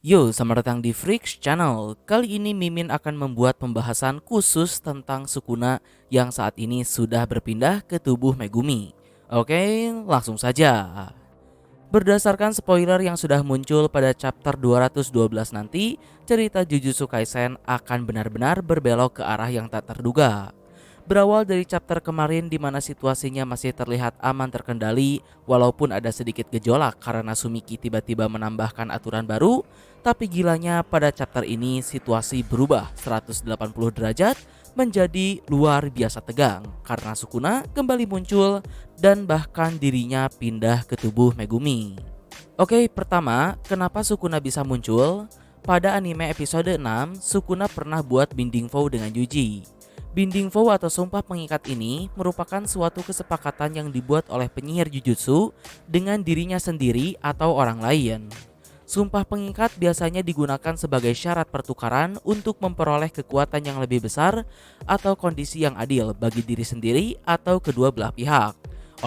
Yo, selamat datang di Freaks Channel. Kali ini Mimin akan membuat pembahasan khusus tentang Sukuna yang saat ini sudah berpindah ke tubuh Megumi. Oke, langsung saja. Berdasarkan spoiler yang sudah muncul pada chapter 212 nanti, cerita Jujutsu Kaisen akan benar-benar berbelok ke arah yang tak terduga. Berawal dari chapter kemarin di mana situasinya masih terlihat aman terkendali walaupun ada sedikit gejolak karena Sumiki tiba-tiba menambahkan aturan baru, tapi gilanya pada chapter ini situasi berubah 180 derajat menjadi luar biasa tegang karena Sukuna kembali muncul dan bahkan dirinya pindah ke tubuh Megumi. Oke, pertama, kenapa Sukuna bisa muncul? Pada anime episode 6, Sukuna pernah buat binding vow dengan Yuji. Binding vow atau sumpah pengikat ini merupakan suatu kesepakatan yang dibuat oleh penyihir Jujutsu dengan dirinya sendiri atau orang lain. Sumpah pengikat biasanya digunakan sebagai syarat pertukaran untuk memperoleh kekuatan yang lebih besar atau kondisi yang adil bagi diri sendiri atau kedua belah pihak.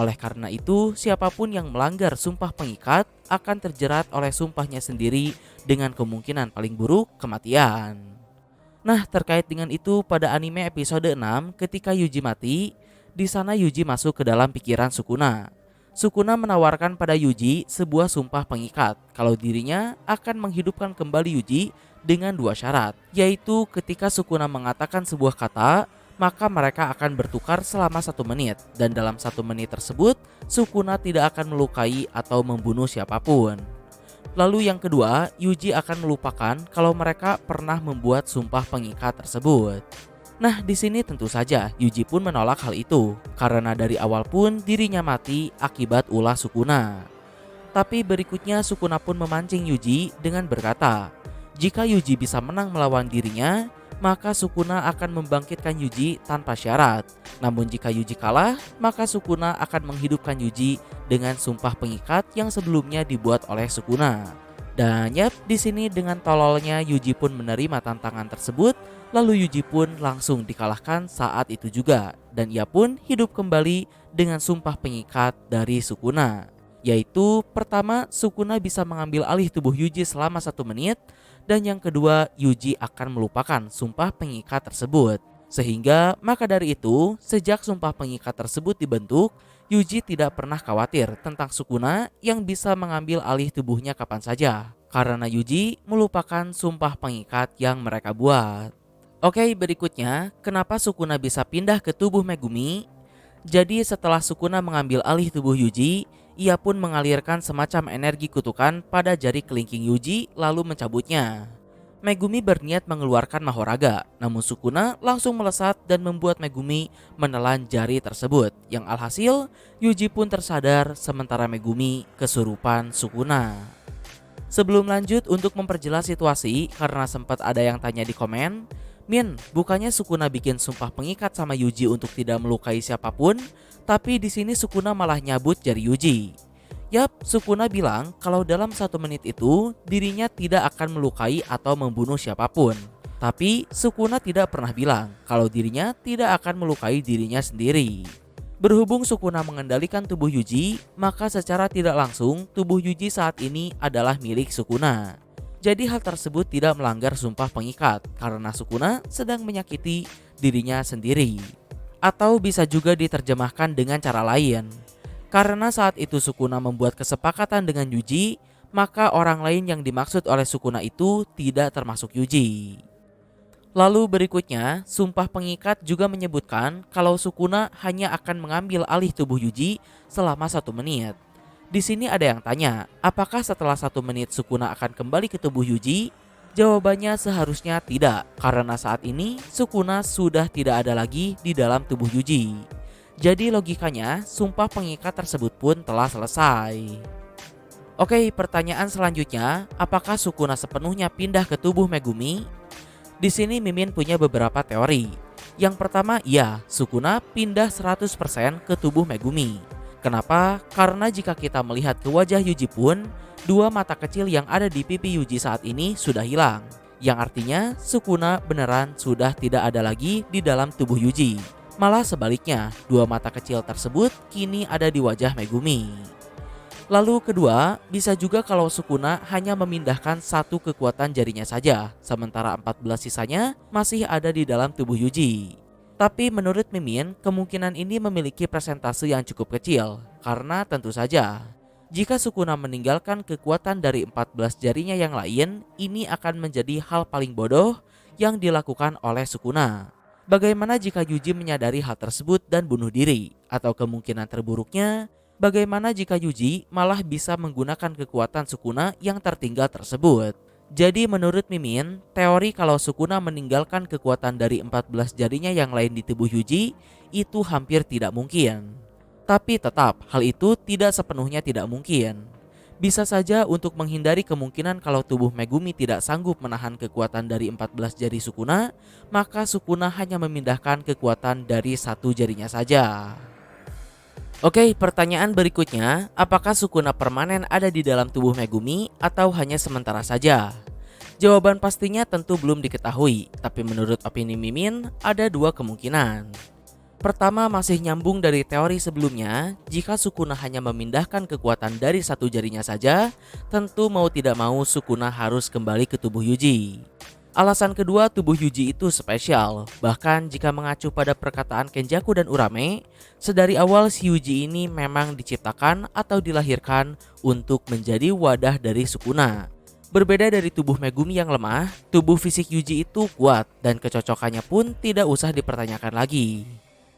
Oleh karena itu, siapapun yang melanggar sumpah pengikat akan terjerat oleh sumpahnya sendiri dengan kemungkinan paling buruk kematian. Nah, terkait dengan itu pada anime episode 6 ketika Yuji mati, di sana Yuji masuk ke dalam pikiran Sukuna. Sukuna menawarkan pada Yuji sebuah sumpah pengikat kalau dirinya akan menghidupkan kembali Yuji dengan dua syarat, yaitu ketika Sukuna mengatakan sebuah kata, maka mereka akan bertukar selama 1 menit dan dalam 1 menit tersebut Sukuna tidak akan melukai atau membunuh siapapun. Lalu yang kedua, Yuji akan melupakan kalau mereka pernah membuat sumpah pengikat tersebut. Nah, di sini tentu saja Yuji pun menolak hal itu karena dari awal pun dirinya mati akibat ulah Sukuna. Tapi berikutnya Sukuna pun memancing Yuji dengan berkata, jika Yuji bisa menang melawan dirinya, maka Sukuna akan membangkitkan Yuji tanpa syarat. Namun jika Yuji kalah, maka Sukuna akan menghidupkan Yuji dengan sumpah pengikat yang sebelumnya dibuat oleh Sukuna. Dan yap, di sini dengan tololnya Yuji pun menerima tantangan tersebut, lalu Yuji pun langsung dikalahkan saat itu juga. Dan ia pun hidup kembali dengan sumpah pengikat dari Sukuna. Yaitu pertama, Sukuna bisa mengambil alih tubuh Yuji selama 1 menit, dan yang kedua, Yuji akan melupakan sumpah pengikat tersebut. Sehingga maka dari itu, sejak sumpah pengikat tersebut dibentuk, Yuji tidak pernah khawatir tentang Sukuna yang bisa mengambil alih tubuhnya kapan saja, karena Yuji melupakan sumpah pengikat yang mereka buat. Oke, berikutnya, kenapa Sukuna bisa pindah ke tubuh Megumi? Jadi setelah Sukuna mengambil alih tubuh Yuji, ia pun mengalirkan semacam energi kutukan pada jari kelingking Yuji lalu mencabutnya. Megumi berniat mengeluarkan Mahoraga, namun Sukuna langsung melesat dan membuat Megumi menelan jari tersebut. Yang alhasil, Yuji pun tersadar sementara Megumi kesurupan Sukuna. Sebelum lanjut untuk memperjelas situasi, karena sempat ada yang tanya di komen, Min, bukannya Sukuna bikin sumpah pengikat sama Yuji untuk tidak melukai siapapun, tapi di sini Sukuna malah nyabut jari Yuji. Yap, Sukuna bilang kalau dalam 1 menit itu dirinya tidak akan melukai atau membunuh siapapun. Tapi Sukuna tidak pernah bilang kalau dirinya tidak akan melukai dirinya sendiri. Berhubung Sukuna mengendalikan tubuh Yuji, maka secara tidak langsung tubuh Yuji saat ini adalah milik Sukuna. Jadi hal tersebut tidak melanggar sumpah pengikat karena Sukuna sedang menyakiti dirinya sendiri. Atau bisa juga diterjemahkan dengan cara lain. Karena saat itu Sukuna membuat kesepakatan dengan Yuji, maka orang lain yang dimaksud oleh Sukuna itu tidak termasuk Yuji. Lalu berikutnya, sumpah pengikat juga menyebutkan kalau Sukuna hanya akan mengambil alih tubuh Yuji selama 1 menit. Di sini ada yang tanya, apakah setelah 1 menit Sukuna akan kembali ke tubuh Yuji? Jawabannya seharusnya tidak, karena saat ini Sukuna sudah tidak ada lagi di dalam tubuh Yuji. Jadi logikanya, sumpah pengikat tersebut pun telah selesai. Oke, pertanyaan selanjutnya, apakah Sukuna sepenuhnya pindah ke tubuh Megumi? Di sini Mimin punya beberapa teori. Yang pertama, iya, Sukuna pindah 100% ke tubuh Megumi. Kenapa? Karena jika kita melihat ke wajah Yuji pun, dua mata kecil yang ada di pipi Yuji saat ini sudah hilang. Yang artinya Sukuna beneran sudah tidak ada lagi di dalam tubuh Yuji. Malah sebaliknya, dua mata kecil tersebut kini ada di wajah Megumi. Lalu kedua, bisa juga kalau Sukuna hanya memindahkan satu kekuatan jarinya saja, sementara 14 sisanya masih ada di dalam tubuh Yuji. Tapi menurut Mimin, kemungkinan ini memiliki persentase yang cukup kecil, karena tentu saja jika Sukuna meninggalkan kekuatan dari 14 jarinya yang lain, ini akan menjadi hal paling bodoh yang dilakukan oleh Sukuna. Bagaimana jika Yuji menyadari hal tersebut dan bunuh diri? Atau kemungkinan terburuknya, bagaimana jika Yuji malah bisa menggunakan kekuatan Sukuna yang tertinggal tersebut? Jadi menurut Mimin, teori kalau Sukuna meninggalkan kekuatan dari 14 jarinya yang lain di tubuh Yuji itu hampir tidak mungkin. Tapi tetap, hal itu tidak sepenuhnya tidak mungkin. Bisa saja untuk menghindari kemungkinan kalau tubuh Megumi tidak sanggup menahan kekuatan dari 14 jari Sukuna, maka Sukuna hanya memindahkan kekuatan dari satu jarinya saja. Oke, pertanyaan berikutnya, apakah Sukuna permanen ada di dalam tubuh Megumi atau hanya sementara saja? Jawaban pastinya tentu belum diketahui, tapi menurut opini Mimin, ada dua kemungkinan. Pertama, masih nyambung dari teori sebelumnya, jika Sukuna hanya memindahkan kekuatan dari satu jarinya saja, tentu mau tidak mau Sukuna harus kembali ke tubuh Yuji. Alasan kedua, tubuh Yuji itu spesial. Bahkan jika mengacu pada perkataan Kenjaku dan Urame, sedari awal si Yuji ini memang diciptakan atau dilahirkan untuk menjadi wadah dari Sukuna. Berbeda dari tubuh Megumi yang lemah, tubuh fisik Yuji itu kuat dan kecocokannya pun tidak usah dipertanyakan lagi.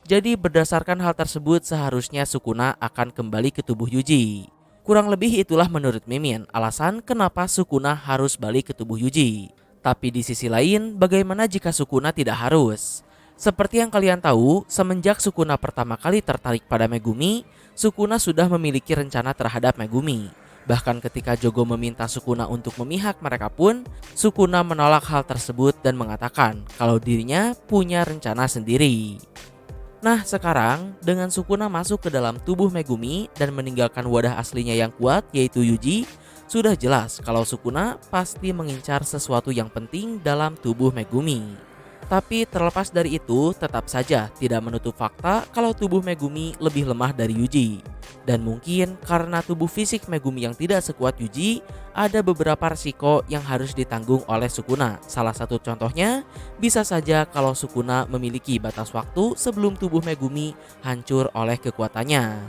Jadi berdasarkan hal tersebut seharusnya Sukuna akan kembali ke tubuh Yuji. Kurang lebih itulah menurut Mimin alasan kenapa Sukuna harus balik ke tubuh Yuji. Tapi di sisi lain, bagaimana jika Sukuna tidak harus? Seperti yang kalian tahu, semenjak Sukuna pertama kali tertarik pada Megumi, Sukuna sudah memiliki rencana terhadap Megumi. Bahkan ketika Jogo meminta Sukuna untuk memihak mereka pun, Sukuna menolak hal tersebut dan mengatakan kalau dirinya punya rencana sendiri. Nah sekarang dengan Sukuna masuk ke dalam tubuh Megumi dan meninggalkan wadah aslinya yang kuat yaitu Yuji, sudah jelas kalau Sukuna pasti mengincar sesuatu yang penting dalam tubuh Megumi. Tapi terlepas dari itu, tetap saja tidak menutup fakta kalau tubuh Megumi lebih lemah dari Yuji. Dan mungkin karena tubuh fisik Megumi yang tidak sekuat Yuji, ada beberapa resiko yang harus ditanggung oleh Sukuna. Salah satu contohnya, bisa saja kalau Sukuna memiliki batas waktu sebelum tubuh Megumi hancur oleh kekuatannya.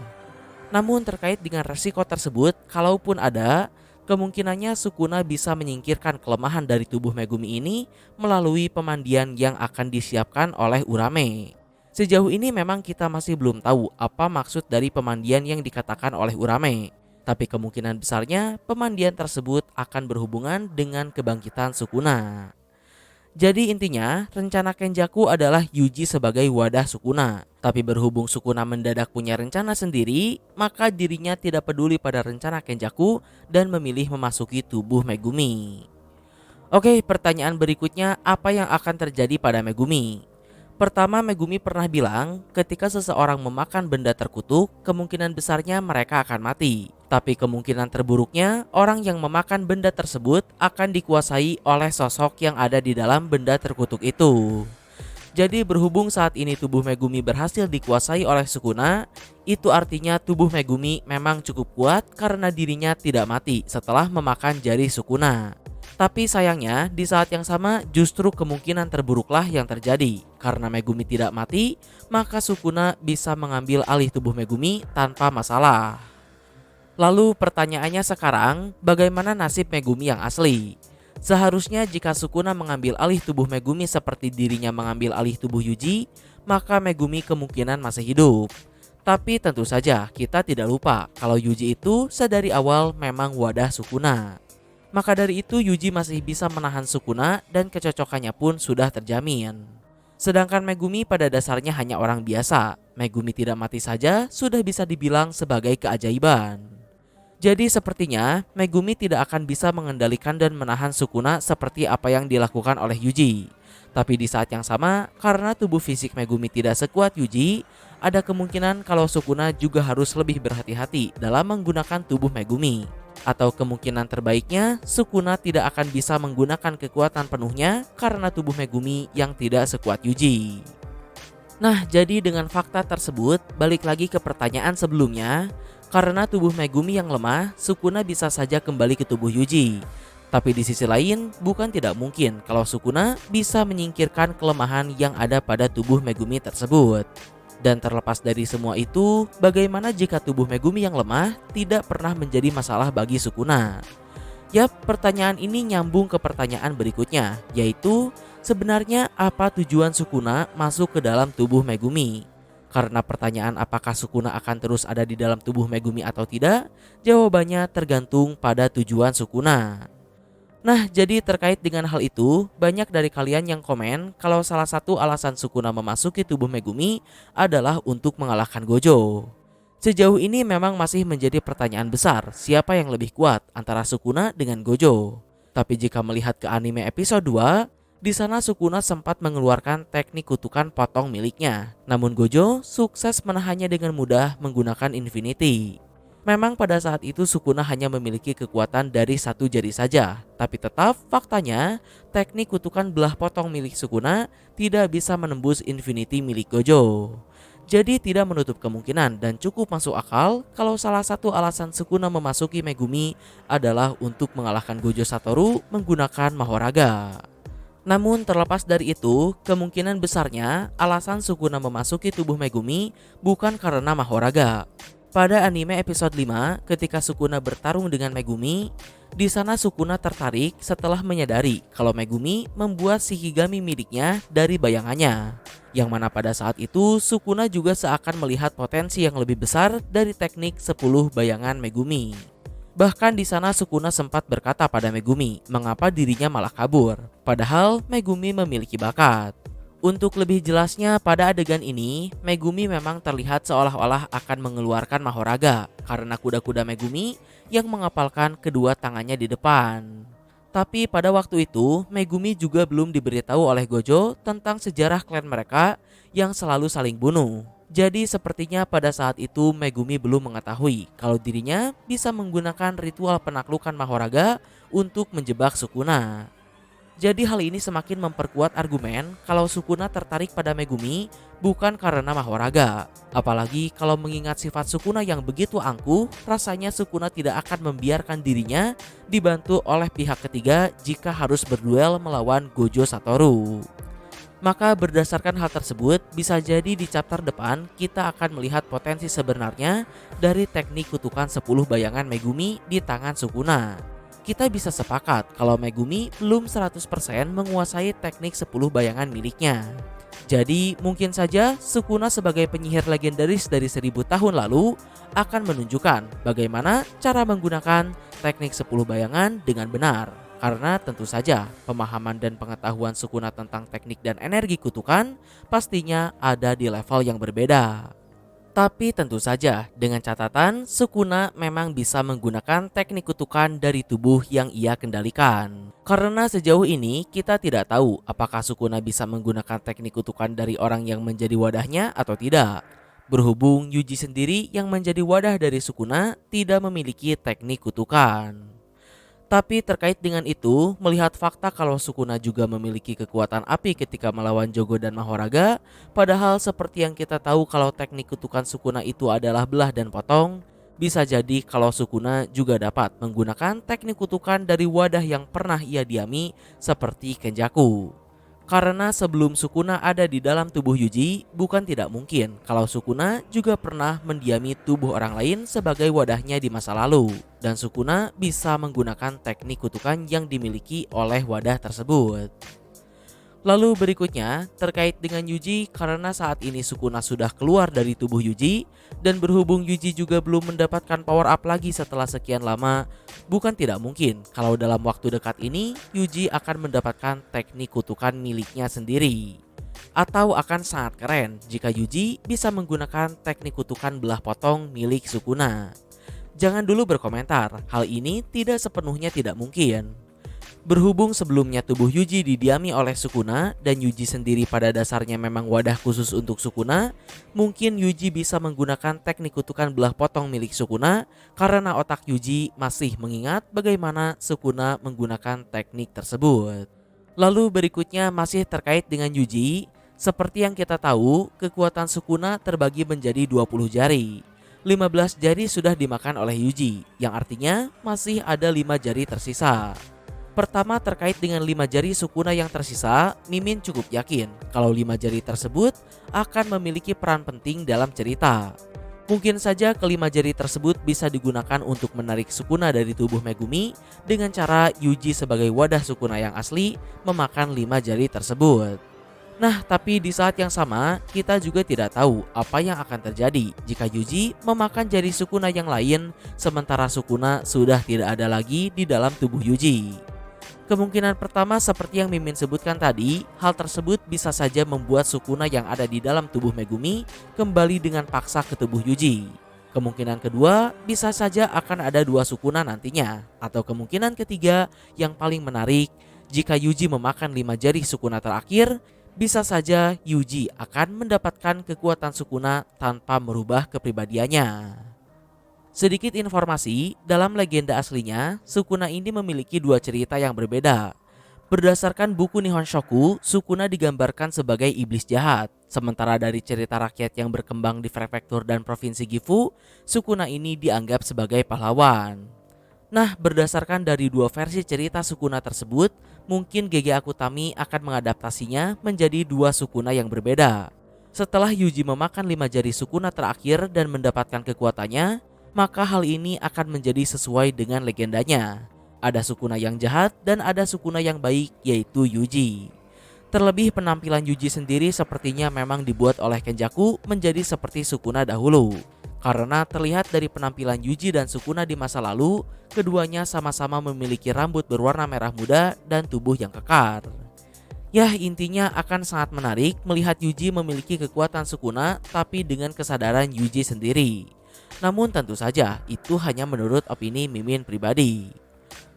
Namun terkait dengan resiko tersebut, kalaupun ada, kemungkinannya Sukuna bisa menyingkirkan kelemahan dari tubuh Megumi ini melalui pemandian yang akan disiapkan oleh Urame. Sejauh ini memang kita masih belum tahu apa maksud dari pemandian yang dikatakan oleh Urame. Tapi kemungkinan besarnya pemandian tersebut akan berhubungan dengan kebangkitan Sukuna. Jadi intinya, rencana Kenjaku adalah Yuji sebagai wadah Sukuna. Tapi berhubung Sukuna mendadak punya rencana sendiri, maka dirinya tidak peduli pada rencana Kenjaku dan memilih memasuki tubuh Megumi. Oke, pertanyaan berikutnya, apa yang akan terjadi pada Megumi? Pertama, Megumi pernah bilang ketika seseorang memakan benda terkutuk, kemungkinan besarnya mereka akan mati. Tapi kemungkinan terburuknya, orang yang memakan benda tersebut akan dikuasai oleh sosok yang ada di dalam benda terkutuk itu. Jadi berhubung saat ini tubuh Megumi berhasil dikuasai oleh Sukuna, itu artinya tubuh Megumi memang cukup kuat karena dirinya tidak mati setelah memakan jari Sukuna. Tapi sayangnya di saat yang sama justru kemungkinan terburuklah yang terjadi. Karena Megumi tidak mati, maka Sukuna bisa mengambil alih tubuh Megumi tanpa masalah. Lalu pertanyaannya sekarang, bagaimana nasib Megumi yang asli? Seharusnya jika Sukuna mengambil alih tubuh Megumi seperti dirinya mengambil alih tubuh Yuji, maka Megumi kemungkinan masih hidup. Tapi tentu saja kita tidak lupa kalau Yuji itu sedari awal memang wadah Sukuna. Maka dari itu Yuji masih bisa menahan Sukuna dan kecocokannya pun sudah terjamin. Sedangkan Megumi pada dasarnya hanya orang biasa. Megumi tidak mati saja sudah bisa dibilang sebagai keajaiban. Jadi sepertinya Megumi tidak akan bisa mengendalikan dan menahan Sukuna seperti apa yang dilakukan oleh Yuji. Tapi di saat yang sama, karena tubuh fisik Megumi tidak sekuat Yuji, ada kemungkinan kalau Sukuna juga harus lebih berhati-hati dalam menggunakan tubuh Megumi. Atau kemungkinan terbaiknya, Sukuna tidak akan bisa menggunakan kekuatan penuhnya karena tubuh Megumi yang tidak sekuat Yuji. Nah, jadi dengan fakta tersebut, balik lagi ke pertanyaan sebelumnya, Karena tubuh Megumi yang lemah, Sukuna bisa saja kembali ke tubuh Yuji. Tapi di sisi lain, bukan tidak mungkin kalau Sukuna bisa menyingkirkan kelemahan yang ada pada tubuh Megumi tersebut. Dan terlepas dari semua itu, bagaimana jika tubuh Megumi yang lemah tidak pernah menjadi masalah bagi Sukuna? Yap, pertanyaan ini nyambung ke pertanyaan berikutnya, yaitu sebenarnya apa tujuan Sukuna masuk ke dalam tubuh Megumi? Karena pertanyaan apakah Sukuna akan terus ada di dalam tubuh Megumi atau tidak, jawabannya tergantung pada tujuan Sukuna. Nah, jadi terkait dengan hal itu, banyak dari kalian yang komen kalau salah satu alasan Sukuna memasuki tubuh Megumi adalah untuk mengalahkan Gojo. Sejauh ini memang masih menjadi pertanyaan besar siapa yang lebih kuat antara Sukuna dengan Gojo. Tapi jika melihat ke anime episode 2, di sana Sukuna sempat mengeluarkan teknik kutukan potong miliknya. Namun Gojo sukses menahannya dengan mudah menggunakan Infinity. Memang pada saat itu Sukuna hanya memiliki kekuatan dari satu jari saja. Tapi tetap faktanya teknik kutukan belah potong milik Sukuna tidak bisa menembus Infinity milik Gojo. Jadi tidak menutup kemungkinan dan cukup masuk akal kalau salah satu alasan Sukuna memasuki Megumi adalah untuk mengalahkan Gojo Satoru menggunakan Mahoraga. Namun terlepas dari itu, kemungkinan besarnya alasan Sukuna memasuki tubuh Megumi bukan karena Mahoraga. Pada anime episode 5, ketika Sukuna bertarung dengan Megumi, di sana Sukuna tertarik setelah menyadari kalau Megumi membuat Shikigami miliknya dari bayangannya. Yang mana pada saat itu Sukuna juga seakan melihat potensi yang lebih besar dari teknik 10 bayangan Megumi. Bahkan di sana Sukuna sempat berkata pada Megumi mengapa dirinya malah kabur, padahal Megumi memiliki bakat. Untuk lebih jelasnya pada adegan ini, Megumi memang terlihat seolah-olah akan mengeluarkan Mahoraga karena kuda-kuda Megumi yang mengapalkan kedua tangannya di depan. Tapi pada waktu itu, Megumi juga belum diberitahu oleh Gojo tentang sejarah klan mereka yang selalu saling bunuh. Jadi sepertinya pada saat itu Megumi belum mengetahui kalau dirinya bisa menggunakan ritual penaklukan Mahoraga untuk menjebak Sukuna. Jadi hal ini semakin memperkuat argumen kalau Sukuna tertarik pada Megumi bukan karena Mahoraga. Apalagi kalau mengingat sifat Sukuna yang begitu angkuh, rasanya Sukuna tidak akan membiarkan dirinya dibantu oleh pihak ketiga jika harus berduel melawan Gojo Satoru. Maka berdasarkan hal tersebut, bisa jadi di chapter depan kita akan melihat potensi sebenarnya dari teknik kutukan 10 bayangan Megumi di tangan Sukuna. Kita bisa sepakat kalau Megumi belum 100% menguasai teknik 10 bayangan miliknya. Jadi mungkin saja Sukuna sebagai penyihir legendaris dari 1000 tahun lalu akan menunjukkan bagaimana cara menggunakan teknik 10 bayangan dengan benar. Karena tentu saja pemahaman dan pengetahuan Sukuna tentang teknik dan energi kutukan pastinya ada di level yang berbeda. Tapi tentu saja dengan catatan Sukuna memang bisa menggunakan teknik kutukan dari tubuh yang ia kendalikan. Karena sejauh ini kita tidak tahu apakah Sukuna bisa menggunakan teknik kutukan dari orang yang menjadi wadahnya atau tidak. Berhubung Yuji sendiri yang menjadi wadah dari Sukuna tidak memiliki teknik kutukan. Tapi terkait dengan itu, melihat fakta kalau Sukuna juga memiliki kekuatan api ketika melawan Jogo dan Mahoraga, padahal seperti yang kita tahu kalau teknik kutukan Sukuna itu adalah belah dan potong, bisa jadi kalau Sukuna juga dapat menggunakan teknik kutukan dari wadah yang pernah ia diami seperti Kenjaku. Karena sebelum Sukuna ada di dalam tubuh Yuji, bukan tidak mungkin kalau Sukuna juga pernah mendiami tubuh orang lain sebagai wadahnya di masa lalu. Dan Sukuna bisa menggunakan teknik kutukan yang dimiliki oleh wadah tersebut. Lalu berikutnya terkait dengan Yuji, karena saat ini Sukuna sudah keluar dari tubuh Yuji dan berhubung Yuji juga belum mendapatkan power up lagi setelah sekian lama, bukan tidak mungkin kalau dalam waktu dekat ini Yuji akan mendapatkan teknik kutukan miliknya sendiri. Atau akan sangat keren jika Yuji bisa menggunakan teknik kutukan belah potong milik Sukuna. Jangan dulu berkomentar, hal ini tidak sepenuhnya tidak mungkin. Berhubung sebelumnya tubuh Yuji didiami oleh Sukuna dan Yuji sendiri pada dasarnya memang wadah khusus untuk Sukuna, mungkin Yuji bisa menggunakan teknik kutukan belah potong milik Sukuna karena otak Yuji masih mengingat bagaimana Sukuna menggunakan teknik tersebut. Lalu berikutnya masih terkait dengan Yuji, seperti yang kita tahu kekuatan Sukuna terbagi menjadi 20 jari. 15 jari sudah dimakan oleh Yuji, yang artinya masih ada 5 jari tersisa. Pertama, terkait dengan 5 jari Sukuna yang tersisa, Mimin cukup yakin kalau 5 jari tersebut akan memiliki peran penting dalam cerita. Mungkin saja kelima jari tersebut bisa digunakan untuk menarik Sukuna dari tubuh Megumi dengan cara Yuji sebagai wadah Sukuna yang asli memakan 5 jari tersebut. Nah, tapi di saat yang sama, kita juga tidak tahu apa yang akan terjadi jika Yuji memakan jari Sukuna yang lain sementara Sukuna sudah tidak ada lagi di dalam tubuh Yuji. Kemungkinan pertama seperti yang Mimin sebutkan tadi, hal tersebut bisa saja membuat Sukuna yang ada di dalam tubuh Megumi kembali dengan paksa ke tubuh Yuji. Kemungkinan kedua, bisa saja akan ada 2 Sukuna nantinya. Atau kemungkinan ketiga yang paling menarik, jika Yuji memakan 5 jari Sukuna terakhir, bisa saja Yuji akan mendapatkan kekuatan Sukuna tanpa merubah kepribadiannya. Sedikit informasi, dalam legenda aslinya, Sukuna ini memiliki 2 cerita yang berbeda. Berdasarkan buku Nihon Shoku, Sukuna digambarkan sebagai iblis jahat. Sementara dari cerita rakyat yang berkembang di prefektur dan provinsi Gifu, Sukuna ini dianggap sebagai pahlawan. Nah, berdasarkan dari 2 versi cerita Sukuna tersebut, mungkin GG Akutami akan mengadaptasinya menjadi 2 Sukuna yang berbeda. Setelah Yuji memakan 5 jari Sukuna terakhir dan mendapatkan kekuatannya, maka hal ini akan menjadi sesuai dengan legendanya. Ada Sukuna yang jahat dan ada Sukuna yang baik, yaitu Yuji. Terlebih penampilan Yuji sendiri sepertinya memang dibuat oleh Kenjaku menjadi seperti Sukuna dahulu. Karena terlihat dari penampilan Yuji dan Sukuna di masa lalu, keduanya sama-sama memiliki rambut berwarna merah muda dan tubuh yang kekar. Yah, intinya akan sangat menarik melihat Yuji memiliki kekuatan Sukuna tapi dengan kesadaran Yuji sendiri. Namun tentu saja itu hanya menurut opini Mimin pribadi.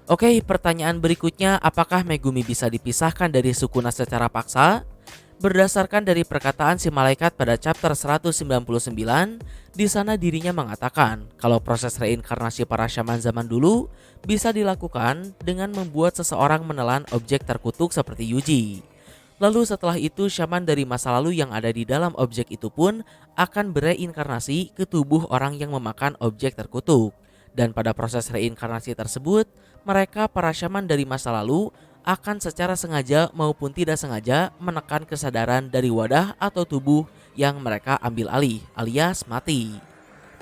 Oke, pertanyaan berikutnya, apakah Megumi bisa dipisahkan dari Sukuna secara paksa? Berdasarkan dari perkataan si malaikat pada chapter 199, di sana dirinya mengatakan kalau proses reinkarnasi para syaman zaman dulu bisa dilakukan dengan membuat seseorang menelan objek terkutuk seperti Yuji. Lalu setelah itu syaman dari masa lalu yang ada di dalam objek itu pun akan bereinkarnasi ke tubuh orang yang memakan objek terkutuk. Dan pada proses reinkarnasi tersebut, mereka para syaman dari masa lalu akan secara sengaja maupun tidak sengaja menekan kesadaran dari wadah atau tubuh yang mereka ambil alih alias mati.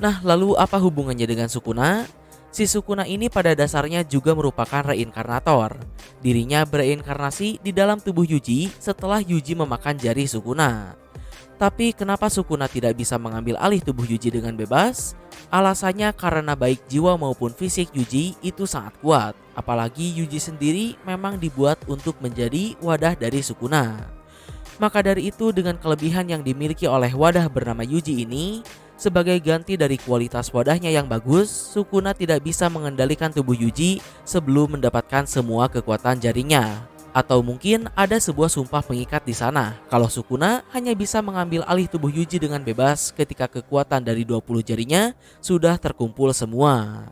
Nah, lalu apa hubungannya dengan Sukuna? Si Sukuna ini pada dasarnya juga merupakan reinkarnator. Dirinya bereinkarnasi di dalam tubuh Yuji setelah Yuji memakan jari Sukuna. Tapi kenapa Sukuna tidak bisa mengambil alih tubuh Yuji dengan bebas? Alasannya karena baik jiwa maupun fisik Yuji itu sangat kuat. Apalagi Yuji sendiri memang dibuat untuk menjadi wadah dari Sukuna. Maka dari itu dengan kelebihan yang dimiliki oleh wadah bernama Yuji ini, sebagai ganti dari kualitas wadahnya yang bagus, Sukuna tidak bisa mengendalikan tubuh Yuji sebelum mendapatkan semua kekuatan jarinya. Atau mungkin ada sebuah sumpah pengikat di sana kalau Sukuna hanya bisa mengambil alih tubuh Yuji dengan bebas ketika kekuatan dari 20 jarinya sudah terkumpul semua.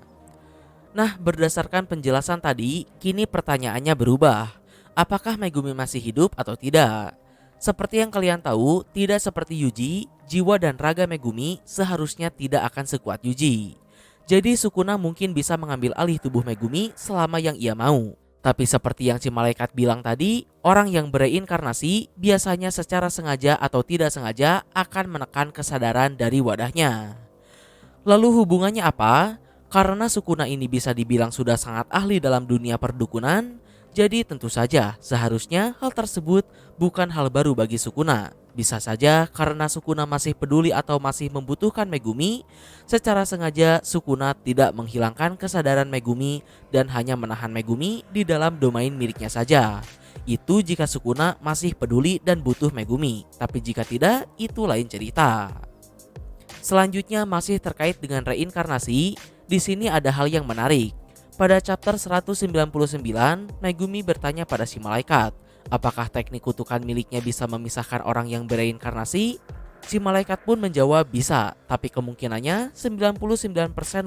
Nah, berdasarkan penjelasan tadi, kini pertanyaannya berubah. Apakah Megumi masih hidup atau tidak? Seperti yang kalian tahu, tidak seperti Yuji, jiwa dan raga Megumi seharusnya tidak akan sekuat Yuji. Jadi Sukuna mungkin bisa mengambil alih tubuh Megumi selama yang ia mau. Tapi seperti yang si malaikat bilang tadi, orang yang bereinkarnasi biasanya secara sengaja atau tidak sengaja akan menekan kesadaran dari wadahnya. Lalu hubungannya apa? Karena Sukuna ini bisa dibilang sudah sangat ahli dalam dunia perdukunan, jadi tentu saja seharusnya hal tersebut bukan hal baru bagi Sukuna. Bisa saja karena Sukuna masih peduli atau masih membutuhkan Megumi, secara sengaja Sukuna tidak menghilangkan kesadaran Megumi dan hanya menahan Megumi di dalam domain miliknya saja. Itu jika Sukuna masih peduli dan butuh Megumi, tapi jika tidak, itu lain cerita. Selanjutnya masih terkait dengan reinkarnasi, di sini ada hal yang menarik. Pada chapter 199, Megumi bertanya pada si malaikat, apakah teknik kutukan miliknya bisa memisahkan orang yang bereinkarnasi? Si malaikat pun menjawab bisa, tapi kemungkinannya 99%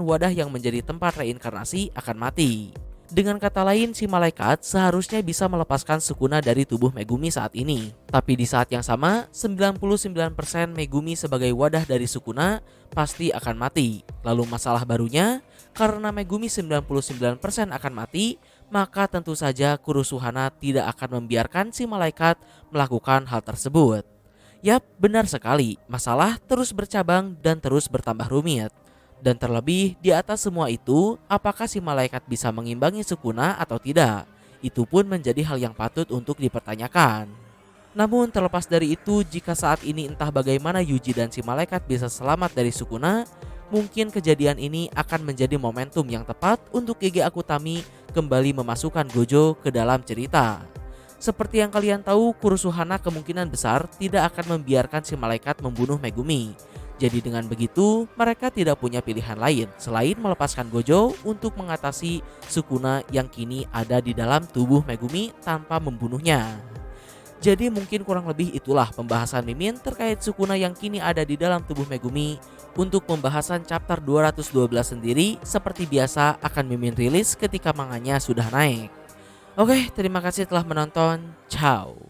wadah yang menjadi tempat reinkarnasi akan mati. Dengan kata lain, si malaikat seharusnya bisa melepaskan Sukuna dari tubuh Megumi saat ini. Tapi di saat yang sama, 99% Megumi sebagai wadah dari Sukuna pasti akan mati. Lalu masalah barunya, karena Megumi 99% akan mati, maka tentu saja Kurusuhana tidak akan membiarkan si malaikat melakukan hal tersebut. Yap, benar sekali, masalah terus bercabang dan terus bertambah rumit. Dan terlebih di atas semua itu, apakah si malaikat bisa mengimbangi Sukuna atau tidak? Itu pun menjadi hal yang patut untuk dipertanyakan. Namun terlepas dari itu, jika saat ini entah bagaimana Yuji dan si malaikat bisa selamat dari Sukuna, mungkin kejadian ini akan menjadi momentum yang tepat untuk Gege Akutami kembali memasukkan Gojo ke dalam cerita. Seperti yang kalian tahu, Kurusuhana kemungkinan besar tidak akan membiarkan si malaikat membunuh Megumi. Jadi dengan begitu, mereka tidak punya pilihan lain selain melepaskan Gojo untuk mengatasi Sukuna yang kini ada di dalam tubuh Megumi tanpa membunuhnya. Jadi mungkin kurang lebih itulah pembahasan Mimin terkait Sukuna yang kini ada di dalam tubuh Megumi. Untuk pembahasan chapter 212 sendiri, seperti biasa akan Mimin rilis ketika manganya sudah naik. Oke, terima kasih telah menonton. Ciao.